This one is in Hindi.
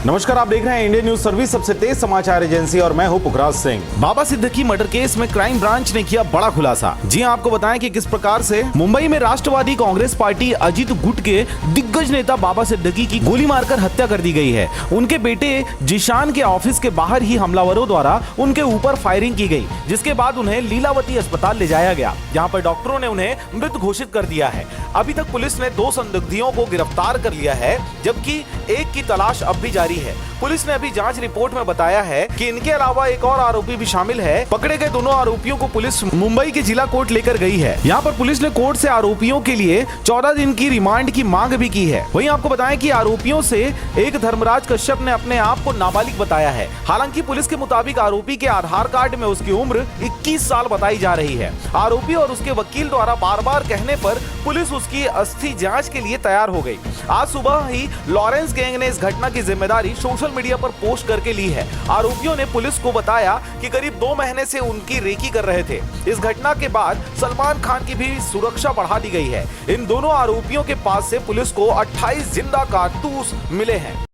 नमस्कार, आप देख रहे हैं इंडियन न्यूज सर्विस, सबसे तेज समाचार एजेंसी, और मैं हूं पुखराज सिंह। बाबा सिद्दीकी मर्डर केस में क्राइम ब्रांच ने किया बड़ा खुलासा। जी हां, आपको बताएं कि किस प्रकार से मुंबई में राष्ट्रवादी कांग्रेस पार्टी अजीत गुट के दिग्गज नेता बाबा सिद्दीकी की गोली मारकर हत्या कर दी गई है। उनके बेटे जिशान के ऑफिस के बाहर ही हमलावरों द्वारा उनके ऊपर फायरिंग की गई, जिसके बाद उन्हें लीलावती अस्पताल ले जाया गया, जहाँ पर डॉक्टरों ने उन्हें मृत घोषित कर दिया है। अभी तक पुलिस ने 2 संदिग्धियों को गिरफ्तार कर लिया है, जबकि एक की तलाश अब भी जारी है। पुलिस ने अभी जांच रिपोर्ट में बताया है कि इनके अलावा एक और आरोपी भी शामिल है। पकड़े गए दोनों आरोपियों को पुलिस मुंबई की जिला कोर्ट लेकर गई है। यहाँ पर पुलिस ने कोर्ट से आरोपियों के लिए 14 दिन की रिमांड की मांग भी की है। वहीं आपको बताएं कि आरोपियों से एक धर्मराज कश्यप ने अपने आप को नाबालिग बताया है। हालांकि पुलिस के मुताबिक आरोपी के आधार कार्ड में उसकी उम्र 21 साल बताई जा रही है। आरोपी और उसके वकील द्वारा बार बार कहने पर पुलिस उसकी अस्थि जांच के लिए तैयार हो गई। आज सुबह ही लॉरेंस गैंग ने इस घटना की जिम्मेदारी सोशल मीडिया पर पोस्ट करके ली है। आरोपियों ने पुलिस को बताया कि करीब 2 महीने से उनकी रेकी कर रहे थे। इस घटना के बाद सलमान खान की भी सुरक्षा बढ़ा दी गई है। इन दोनों आरोपियों के पास से पुलिस को 28 जिंदा कारतूस मिले हैं।